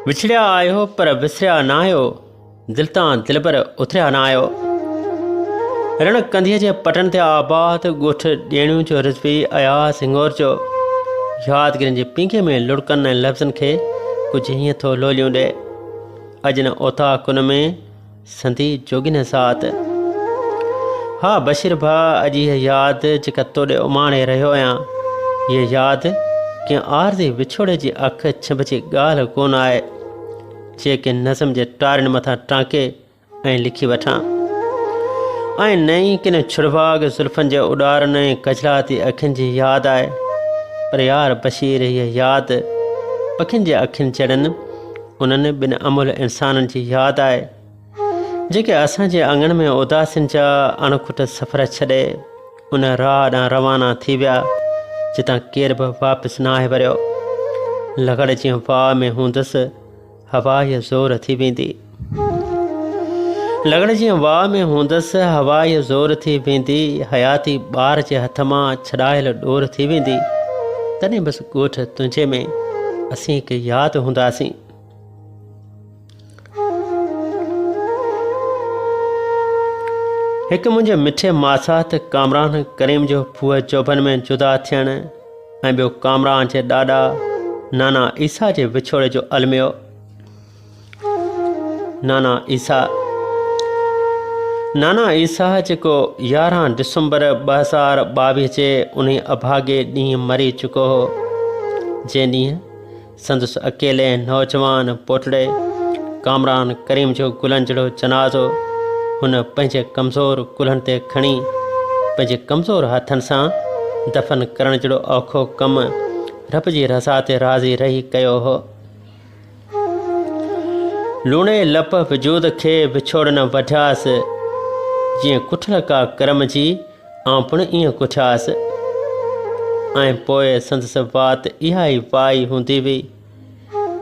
विछड़िया आयो पर विसरिया ना आयो, दिल तां दिल पर उतरिया ना आयो। रण कंधीअ जे पटन ते आबाद ॻोठ ॾेणियूं जो रिज़वी अयास हिंगोर जो यादगिरियुनि जे पींघे में लुड़कनि ऐं लफ़्ज़नि खे कुझु हीअं थो लोलियूं ॾे। अॼु न ओता कुन में संदी जोगी न साथ। हा बशीर भाउ, अॼु हीअ यादि जेका तोॾे उमाणे रहियो आहियां, हीअ यादि कंहिं आरज़ी विछोड़े जी अखि छिंभ जी ॻाल्हि कोन आहे, जेके नज़म जे टारियुनि मथां टांके ऐं लिखी वठां। ऐं नई किन छुड़बाग ज़ुल्फ़नि जे उॾारनि ऐं कजलाती अखियुनि जी यादि आहे। पर यार बशीर, हीअ यादि पखियुनि जे अखियुनि जहिड़नि उन्हनि ॿिनि अमूल इंसाननि जी यादि आहे, जेके असांजे अंगण में उदासियुनि जा अणखुट सफ़र छॾे उन राह ॾांहुं रवाना थी विया जितां केर बि वापसि न आहे वरियो। लॻड़ जीअं वाह में हूंदसि हवा इहा ज़ोर थी वेंदी। लॻड़ जीअं वाह में हूंदसि हवा इहा ज़ोर थी वेंदी। हयाती ॿार जे हथ मां छॾायल ॾोर थी वेंदी। तॾहिं बसि ॻोठ तुंहिंजे में असीं हिकु यादि हूंदासीं। हिकु मुंहिंजे मिठे मासात कामरान करीम जो फूअ चोभन में जुदा थियणु, ऐं ॿियो कामरान जे ॾाॾा नाना ईसा जे विछोड़े जो अलमियो। नाना ईसा जेको 11 डिसंबर 2022 जे उन अभागे ॾींहुं मरी चुको हो, जंहिं ॾींहुं संदसि अकेले नौजवान पोटड़े कामरान करीम जो गुलनि जहिड़ो जनाज़ो हुन पंहिंजे कमज़ोर कुल्हनि ते खणी पंहिंजे कमज़ोर हथनि सां दफ़न करण जहिड़ो औखो कमु रब जी रज़ा ते राज़ी रही कयो हो। लूणे लप वजूद खे विछोड़ न वढियासि, जीअं कुठल का करम जी आउं पिणु ईअं कुठियासि। ऐं पोइ संदसि वात इहा ई वाई हूंदी हुई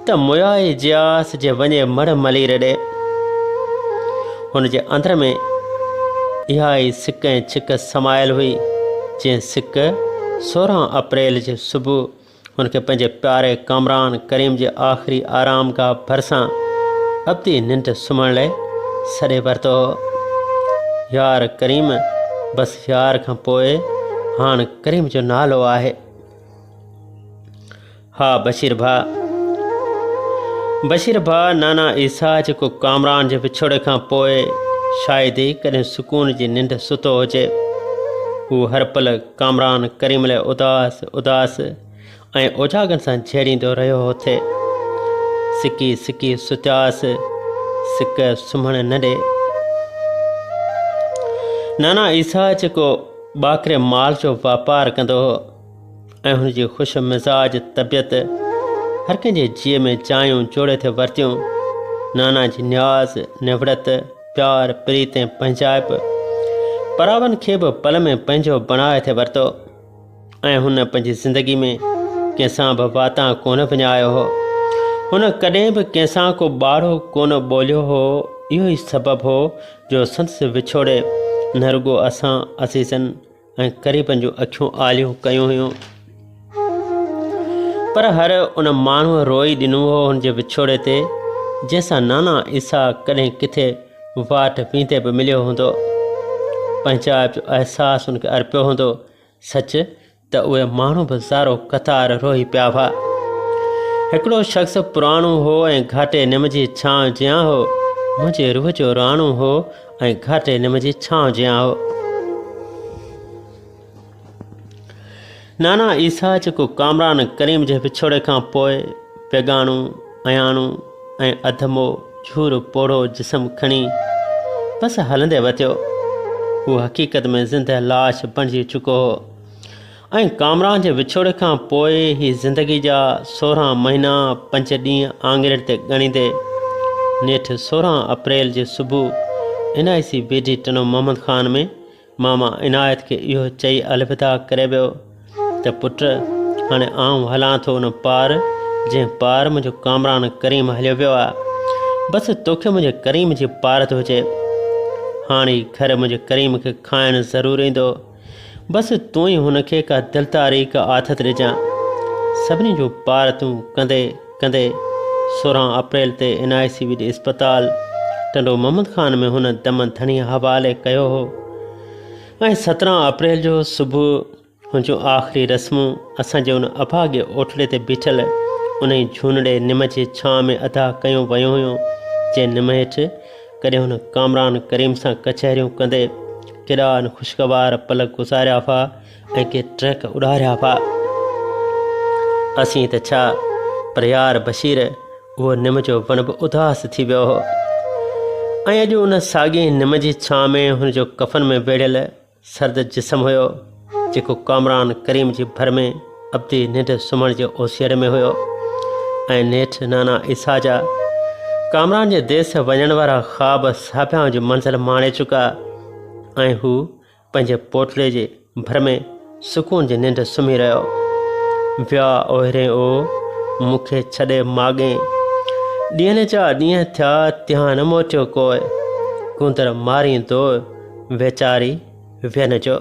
त मुयाई जियास जे वञे मड़ मलीर ॾे। हुन जे अंदर में इहा ई सिक ऐं छिक समायल हुई, जंहिं सिक 16 अप्रैल जे सुबुह हुनखे पंहिंजे प्यारे कामरान करीम जे आख़िरी आराम खां भरिसां अब्दी निंड सुम्हण लाइ सॾे वरितो। यार करीम, बसि यार खां पोइ हाणे करीम जो नालो आहे। हा बशीर भाउ, नाना ईसा जेको कामरान जे विछोड़े खां पोइ शायदि ई कॾहिं सुकून जी निंड सुतो हुजे। हू हर पल कामरान करीम लाइ उदास ऐं ओजागनि सां झेड़ींदो रहियो हो थे। सिकी सिकी सुत्यासि, सिक सुम्हण न ॾे। नाना ईसा जेको ॿाकरे माल जो वापारु कंदो हो ऐं हुनजी ख़ुशि मिज़ाज तबियत हर कंहिंजे जीअ में जायूं जोड़े थे वरितियूं। नाना जी न्याज़, निवड़त, प्यार, प्रीत ऐं पंहिंजाइप परावनि खे बि पल में पंहिंजो बणाए थे वरितो। ऐं हुन पंहिंजी ज़िंदगी में कंहिंसां बि वातां कोन विञायो हो। हुन कॾहिं बि कंहिंसां को ॿाड़ो कोन ॿोलियो हो। इहो ई सबबु हो जो संदसि विछोड़े न रुॻो असां अज़ीज़नि ऐं क़रीबनि जूं अखियूं आलियूं कयूं हुयूं, पर हर उन माण्हूअ रोई ॾिनो हो हुनजे विछोड़े ते, जंहिंसां नाना ईसा कॾहिं किथे वाट वींदे बि मिलियो हूंदो। पंहिंजाइप जो अहसासु हुनखे अर्पियो हूंदो। सच त उहे माण्हू बि ज़ारो क़तार रोई पिया हुआ। हिकिड़ो शख़्स पुराणो हो ऐं घाटे निम जी छांव जियां हो। मुंहिंजे रूह जो राणो हो ऐं घाटे निम जी छांव जियां हो। नाना ईसा जेको कामरान करीम जे विछोड़े खां पोइ बेगाणो, अयाणो ऐं अधमो झूर पोड़ो जिस्म खणी बसि हलंदे वरितो। हू हक़ीक़त में ज़िंदह लाश बणिजी चुको हो। ऐं कामरान जे विछोड़े खां पोइ ही ज़िंदगी जा 16 महीना 5 ॾींहं आङिरनि ते ॻणींदे नेठि 16 अप्रैल जे सुबुह इनायसी बेडी टनो मोहम्मद ख़ान में मामा इनायत खे इहो चई अलविदा करे वियो त पुट, हाणे आउं हलां थो उन पार जंहिं पार मुंहिंजो कामरान करीम हलियो वियो आहे। बसि तोखे मुंहिंजे करीम जी पारत हुजे। हाणे घर मुंहिंजे करीम खे खाइणु ज़रूरु ईंदो। बसि तूं ई हुनखे का दिलदारी का आथत ॾिजां। सभिनी जो पार तूं कंदे कंदे 16 अप्रैल ते NICB अस्पताल टंडो मोहम्मद ख़ान में हुन दम धणी हवाले कयो हो। ऐं 17 अप्रैल जो सुबुह हुन जूं आख़िरी रस्मूं असांजे उन अभागे ओठड़े ते बीठल उन ई झूनड़े निम जी छांव में अदा कयूं वयूं हुयूं, जंहिं निम हेठि कॾहिं हुन कामरान करीम सां कचहरियूं कंदे केॾा ख़ुशगवार पल गुज़ारिया हुआ ऐं के ट्रैक उॾारिया हुआ। असीं त छा, पर यार बशीर उहो निम जो वण बि उदास थी वियो हो। ऐं अॼु उन साॻी निम जी छांव में हुनजो कफ़न में वेढ़ियल सर्द जिस्म हुयो, जेको कामरान करीम जी भर में अब्दी निंड सुम्हण जे ओसियर में हुयो। ऐं नेठि नाना ईसा जा कामरान जे देस वञण वारा ख़्वाब साबियां जी मंज़िल माणे चुका, ऐं हू पंहिंजे पोटले जे भर में सुकून जी निंड सुम्ही रहियो। विया ओहिरे ओ मूंखे छॾे माॻे, ॾींहं जा ॾींहं थिया तिहां न मोटियो कोई, कुंदर मारींदो वेचारी वेन जो।